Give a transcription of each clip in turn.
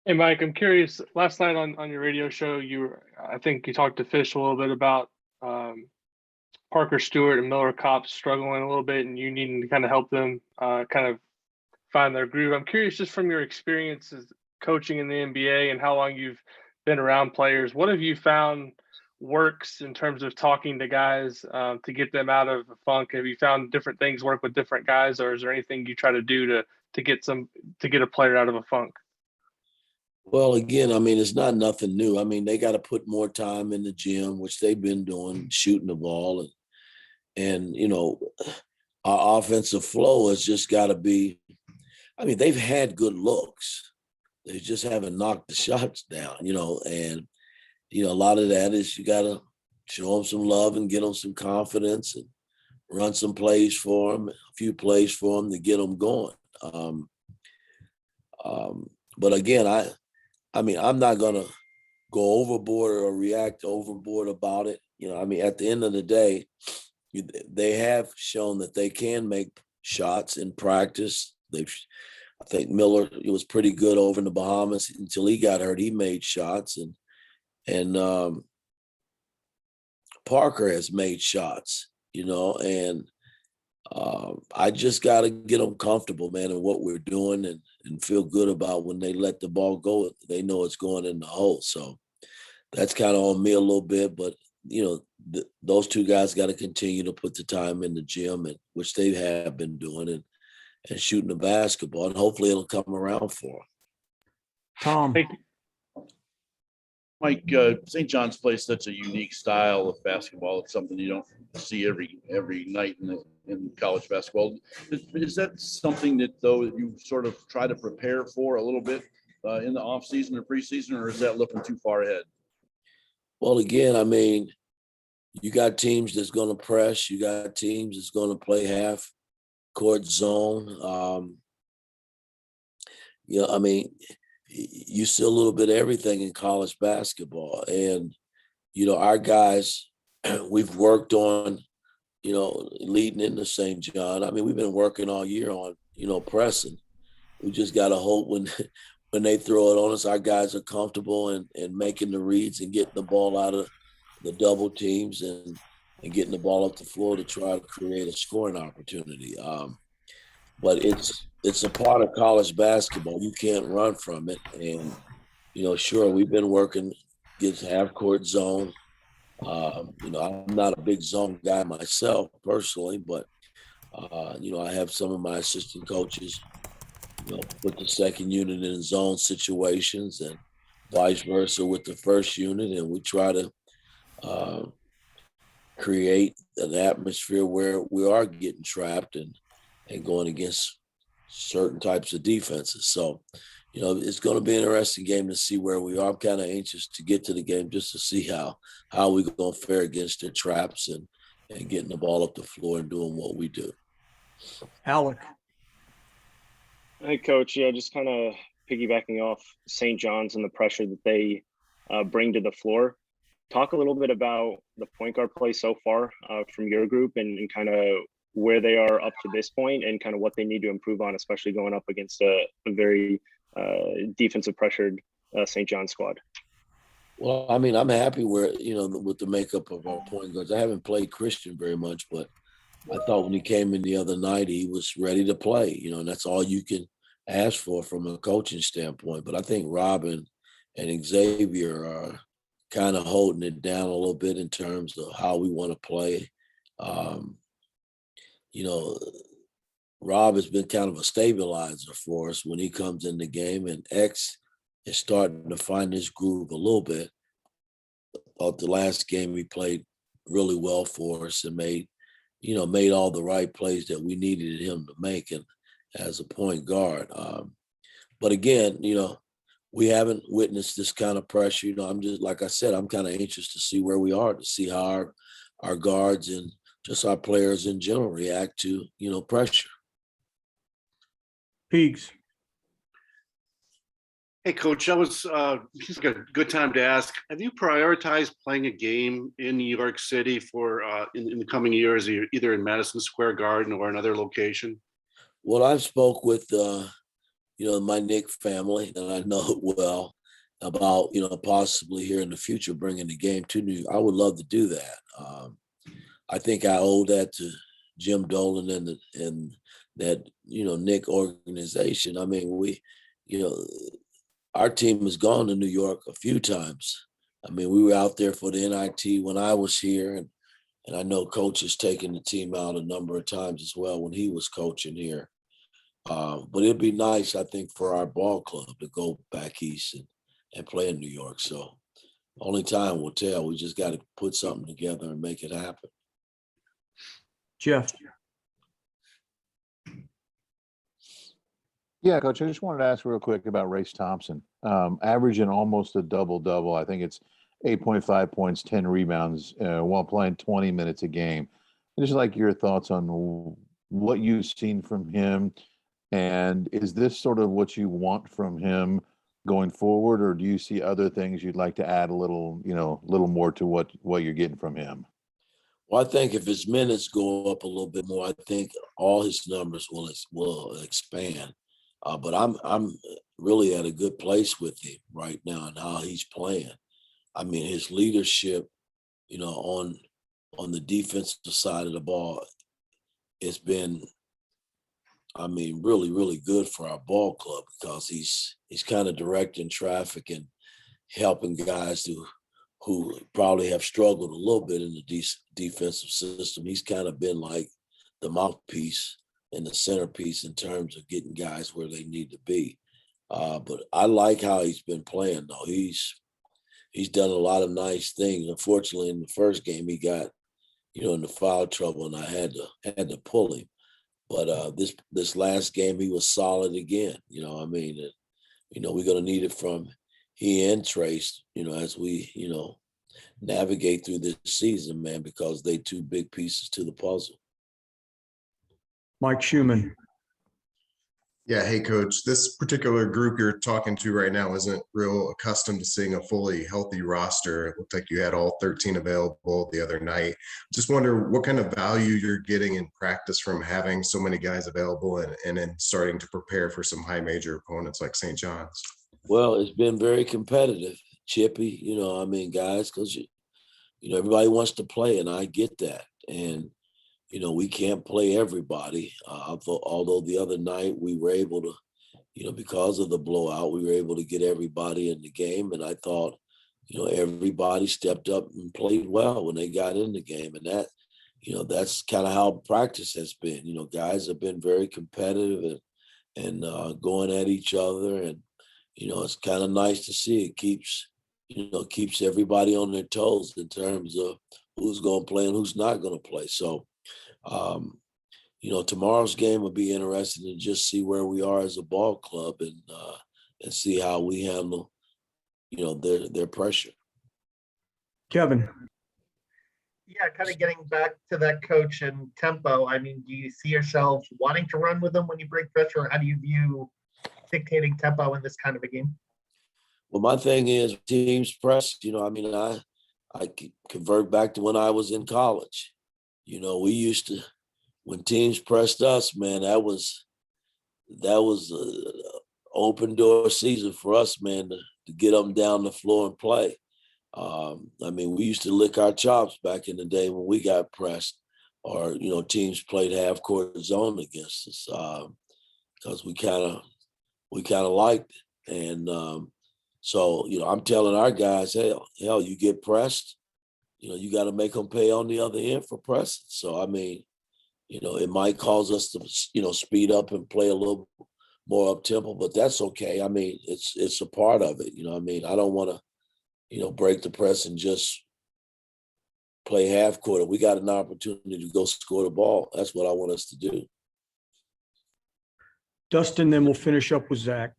Hey, Mike, I'm curious. Last night on your radio show, I think you talked to Fish a little bit about um, Parker Stewart and Miller Kopp struggling a little bit, and you needing to kind of help them kind of find their groove. I'm curious, just from your experiences coaching in the NBA and how long you've been around players, what have you found works in terms of talking to guys to get them out of a funk? Have you found different things work with different guys, or is there anything you try to do to get a player out of a funk? Well, again, I mean, it's not nothing new. I mean, they got to put more time in the gym, which they've been doing, shooting the ball, and our offensive flow has just got to be. I mean, they've had good looks. They just haven't knocked the shots down, and a lot of that is you got to show them some love and get them some confidence and run some plays for them, a few plays for them to get them going. But again, I mean, I'm not going to go overboard or react overboard about it. I mean, at the end of the day, they have shown that they can make shots in practice. I think Miller, it was pretty good over in the Bahamas until he got hurt. He made shots, and Parker has made shots, and I just got to get them comfortable, man, in what we're doing and feel good about when they let the ball go. They know it's going in the hole. So that's kind of on me a little bit, but those two guys got to continue to put the time in the gym, and which they have been doing, and shooting the basketball, and hopefully it'll come around for them. Tom. Mike, St. John's plays such a unique style of basketball. It's something you don't see every night in college basketball. Is that something that, though, you sort of try to prepare for a little bit in the off season or preseason, or is that looking too far ahead? Well, again, I mean, you got teams that's going to press. You got teams that's going to play half court zone. I mean, you see a little bit of everything in college basketball. And, our guys, we've worked on, leading into St. John. I mean, we've been working all year on, pressing. We just got to hope when they throw it on us, our guys are comfortable and making the reads and getting the ball out of the double teams and getting the ball up the floor to try to create a scoring opportunity. But it's a part of college basketball. You can't run from it. And, sure, we've been working against half-court zone. I'm not a big zone guy myself personally, but, I have some of my assistant coaches, put the second unit in zone situations and vice versa with the first unit. And we try to create an atmosphere where we are getting trapped and going against certain types of defenses. So, it's going to be an interesting game to see where we are. I'm kind of anxious to get to the game just to see how we're going to fare against their traps and getting the ball up the floor and doing what we do. Alec. Hey, Coach. Yeah, just kind of piggybacking off St. John's and the pressure that they bring to the floor. Talk a little bit about the point guard play so far from your group and kind of where they are up to this point and kind of what they need to improve on, especially going up against a very defensive pressured St. John squad. Well, I mean, I'm happy with the makeup of our point guards. I haven't played Christian very much, but I thought when he came in the other night, he was ready to play, and that's all you can ask for from a coaching standpoint. But I think Robin and Xavier are kind of holding it down a little bit in terms of how we want to play. Rob has been kind of a stabilizer for us when he comes in the game, and X is starting to find his groove a little bit. The last game he played really well for us and made all the right plays that we needed him to make and as a point guard. But again, we haven't witnessed this kind of pressure. I'm just, like I said, I'm kind of anxious to see where we are, to see how our guards and just our players in general react to, pressure. Peegs. Hey, Coach, that was just a good time to ask. Have you prioritized playing a game in New York City for in the coming years, either in Madison Square Garden or another location? Well, I've spoke with my Nick family that I know well about, possibly here in the future bringing the game to New York. I would love to do that. I think I owe that to Jim Dolan and that, Nick organization. I mean, our team has gone to New York a few times. I mean, we were out there for the NIT when I was here, and I know Coach has taken the team out a number of times as well when he was coaching here. But it'd be nice, I think, for our ball club to go back east and play in New York. So only time will tell. We just got to put something together and make it happen. Jeff. Yeah, Coach, I just wanted to ask real quick about Race Thompson. Averaging almost a double-double. I think it's 8.5 points, 10 rebounds while playing 20 minutes a game. I just like your thoughts on what you've seen from him. And is this sort of what you want from him going forward, or do you see other things you'd like to add a little more to what you're getting from him? Well, I think if his minutes go up a little bit more, I think all his numbers will expand. But I'm really at a good place with him right now and how he's playing. I mean, his leadership, on the defensive side of the ball, it's been, really, really good for our ball club because he's kind of directing traffic and helping guys who probably have struggled a little bit in the defensive system. He's kind of been like the mouthpiece and the centerpiece in terms of getting guys where they need to be. But I like how he's been playing, though. He's done a lot of nice things. Unfortunately, in the first game, he got, in the foul trouble, and I had to pull him. But this last game, he was solid again. We're going to need it from he and Trace, as we, navigate through this season, man, because they two big pieces to the puzzle. Mike Schumann. Yeah, hey, Coach. This particular group you're talking to right now isn't real accustomed to seeing a fully healthy roster. It looked like you had all 13 available the other night. Just wonder what kind of value you're getting in practice from having so many guys available and then starting to prepare for some high major opponents like St. John's. Well, it's been very competitive, Chippy, guys, because, everybody wants to play, and I get that. And, we can't play everybody. Although the other night we were able to, because of the blowout, we were able to get everybody in the game. And I thought, everybody stepped up and played well when they got in the game. And that, that's kind of how practice has been. Guys have been very competitive and going at each other. And, it's kind of nice to see. It keeps everybody on their toes in terms of who's going to play and who's not going to play. So, tomorrow's game will be interesting to just see where we are as a ball club and see how we handle, their pressure. Kevin. Yeah, kind of getting back to that, Coach, and tempo. I mean, do you see yourself wanting to run with them when you break pressure, or how do you view dictating tempo in this kind of a game? Well, my thing is teams press, I convert back to when I was in college. We used to, when teams pressed us, man, that was a open door season for us, man, to get them down the floor and play. We used to lick our chops back in the day when we got pressed, or teams played half court zone against us because we kind of liked it. And so I'm telling our guys, hell, you get pressed, you got to make them pay on the other end for pressing. So it might cause us to speed up and play a little more up tempo, but that's okay. It's a part of it. I don't want to break the press and just play half court. If we got an opportunity to go score the ball, that's what I want us to do. Dustin, then we'll finish up with Zach.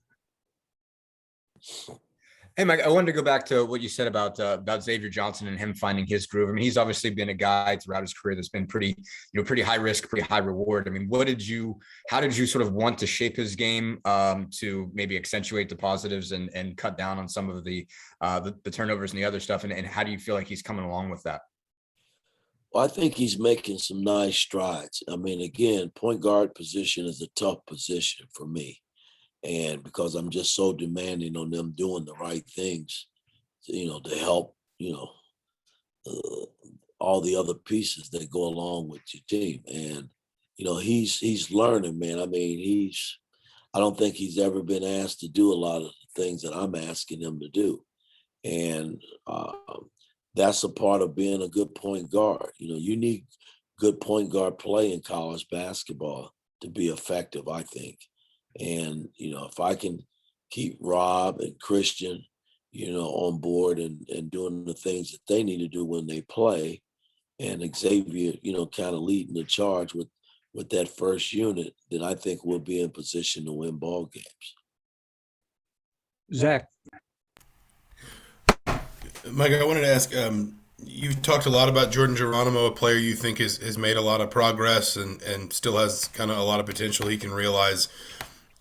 Hey, Mike, I wanted to go back to what you said about Xavier Johnson and him finding his groove. He's obviously been a guy throughout his career that's been pretty high risk, pretty high reward. How did you sort of want to shape his game to maybe accentuate the positives and cut down on some of the turnovers and the other stuff? And how do you feel like he's coming along with that? Well, I think he's making some nice strides. Again, point guard position is a tough position for me. And because I'm just so demanding on them doing the right things, to help, all the other pieces that go along with your team. And, he's learning, man. I mean, I don't think he's ever been asked to do a lot of the things that I'm asking him to do. And that's a part of being a good point guard. You need good point guard play in college basketball to be effective, I think. And, if I can keep Rob and Christian, on board and doing the things that they need to do when they play, and Xavier, kind of leading the charge with that first unit, then I think we'll be in position to win ball games. Zach. Mike, I wanted to ask, you talked a lot about Jordan Geronimo, a player you think has made a lot of progress and still has kind of a lot of potential he can realize.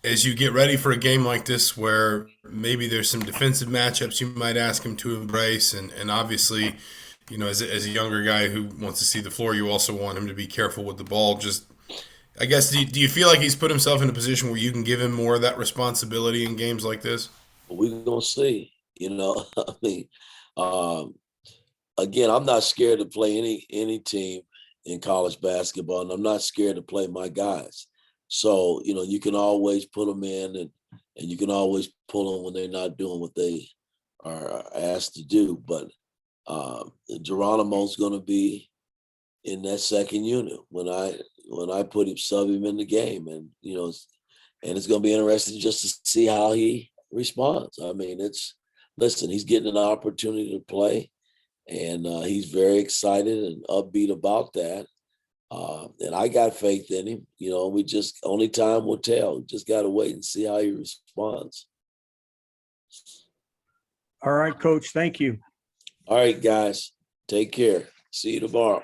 As you get ready for a game like this where maybe there's some defensive matchups you might ask him to embrace, and obviously, as a younger guy who wants to see the floor, you also want him to be careful with the ball. Just, I guess, do you feel like he's put himself in a position where you can give him more of that responsibility in games like this? We're going to see, I mean, again, I'm not scared to play any team in college basketball, and I'm not scared to play my guys. So, you can always put them in and you can always pull them when they're not doing what they are asked to do. But Geronimo's going to be in that second unit when I sub him in the game. And, and it's going to be interesting just to see how he responds. I mean, he's getting an opportunity to play, and he's very excited and upbeat about that. And I got faith in him. Only time will tell. Just got to wait and see how he responds. All right, Coach. Thank you. All right, guys. Take care. See you tomorrow.